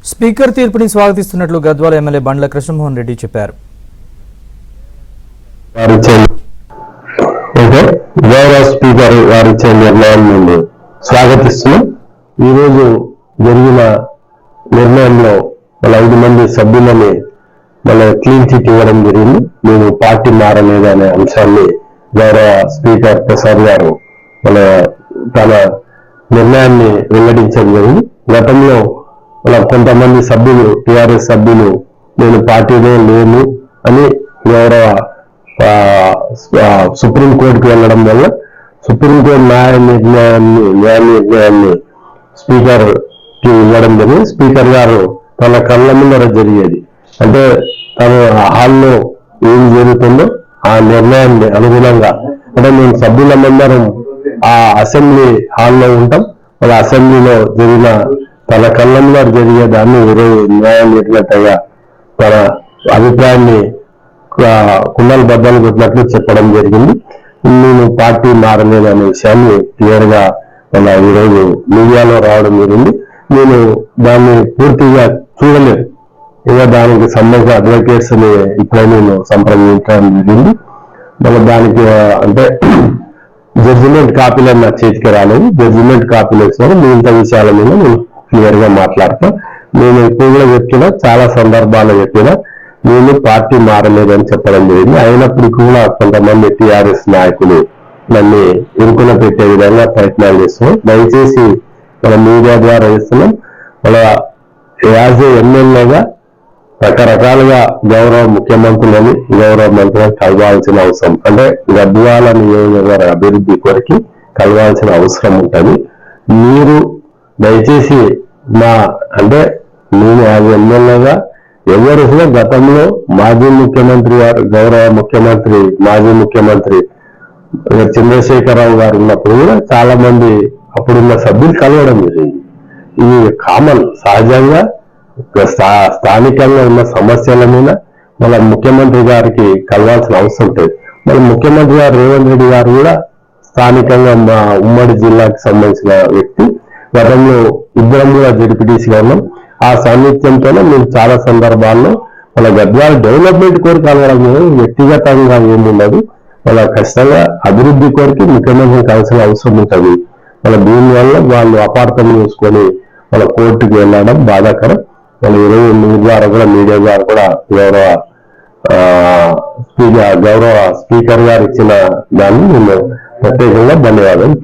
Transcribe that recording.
Speaker తీర్పుని స్వాగతిస్తున్నట్లు Gadwal MLA బండ్ల కృష్ణమోహన్ రెడ్డి చెప్పారు. గౌరవ స్పీకర్ వారిచ్చే నిర్ణయాన్ని స్వాగతిస్తున్నాం. ఈరోజు జరిగిన నిర్ణయంలో మన 5 మంది సభ్యులని మన క్లీన్ చిట్ ఇవ్వడం జరిగింది. మేము పార్టీ మారలేదు అనే అంశాన్ని గౌరవ స్పీకర్ ప్రసాద్ గారు తన నిర్ణయాన్ని వెల్లడించడం జరిగింది. గతంలో కొంతమంది సభ్యులు టిఆర్ఎస్ సభ్యులు నేను పార్టీలో లేను అని గౌరవ సుప్రీంకోర్టుకు వెళ్ళడం వల్ల సుప్రీంకోర్టు న్యాయ నిర్ణయాన్ని స్పీకర్ కి ఇవ్వడం జరిగింది. స్పీకర్ గారు తన కళ్ళ ముందర జరిగేది అంటే తను హాల్లో ఏం జరుగుతుందో ఆ నిర్ణయాన్ని అనుగుణంగా అంటే మేము సభ్యులందరం ఆ అసెంబ్లీ హాల్లో ఉంటాం. వాళ్ళ అసెంబ్లీలో జరిగిన తన కళ్ళ ముందర జరిగే దాన్ని న్యాయ నిర్ణేతగా తన అభిప్రాయాన్ని కుండలు బద్దలు కొట్టినట్లు చెప్పడం జరిగింది. నేను పార్టీ మారలేదు అనే విషయాన్ని క్లియర్ గా ఈరోజు మీడియాలో రావడం జరిగింది. నేను దాన్ని పూర్తిగా చూడలేదు. ఇక దానికి సంబంధించిన అడ్వకేట్స్ ని ఇప్పుడే నేను సంప్రదించడం జరిగింది. దానికి అంటే జడ్జిమెంట్ కాపీలు నా చేతికి రాలేదు. జడ్జిమెంట్ కాపీలు వచ్చినాక మిగతా విషయాల మీద నేను క్లియర్ గా మాట్లాడతా. నేను ఇప్పుడు కూడా చెప్పినా చాలా సందర్భాల్లో చెప్పినా నేను పార్టీ మారలేదని చెప్పడం జరిగింది. అయినప్పటికీ కూడా కొంతమంది టిఆర్ఎస్ నాయకులు నన్ను ఇరుకున పెట్టే విధంగా ప్రయత్నాలు చేస్తున్నాం. దయచేసి మన మీడియా ద్వారా చేస్తున్నాం. యాజ్ ఏ ఎమ్మెల్యేగా రకరకాలుగా గౌరవ ముఖ్యమంత్రులని గౌరవ మంత్రులను కలవాల్సిన అవసరం అంటే గద్వాల నియోజకవర్గ అభివృద్ధి కొరకు కలవాల్సిన అవసరం ఉంటుంది. మీరు దయచేసి అంటే నేను యాజ్ ఎమ్మెల్యేగా ఎవరు గతంలో మాజీ ముఖ్యమంత్రి గారు గౌరవ ముఖ్యమంత్రి మాజీ ముఖ్యమంత్రి చంద్రశేఖరరావు గారు ఉన్నప్పుడు కూడా చాలా మంది అప్పుడున్న సభ్యులు కలవడం జరిగింది. ఇది కామన్, సహజంగా స్థానికంగా ఉన్న సమస్యల మీద ముఖ్యమంత్రి గారికి కలవాల్సిన అవసరం ఉంటుంది. ముఖ్యమంత్రి గారు రేవంత్ రెడ్డి గారు కూడా స్థానికంగా మా ఉమ్మడి జిల్లాకి సంబంధించిన వ్యక్తి. గతంలో ఇద్దరం కూడా జడ్పీటీసీగా ఉన్నాం. ఆ సాన్నిధ్యంతోనే మేము చాలా సందర్భాల్లో గద్వాల డెవలప్మెంట్ కోరిక కలవడం వ్యక్తిగతంగా ఏముండదు. ఖచ్చితంగా అభివృద్ధి కోరికి ముఖ్యమంత్రి కావాల్సిన అవసరం ఉంటుంది. దీనివల్ల వాళ్ళు అపార్థం చేసుకొని కోర్టుకు వెళ్ళడం బాధాకరం. ఈరోజు మీ ద్వారా కూడా మీడియా ద్వారా కూడా గౌరవ స్పీకర్ గారు ఇచ్చిన దాన్ని నేను ప్రత్యేకంగా ధన్యవాదాలు.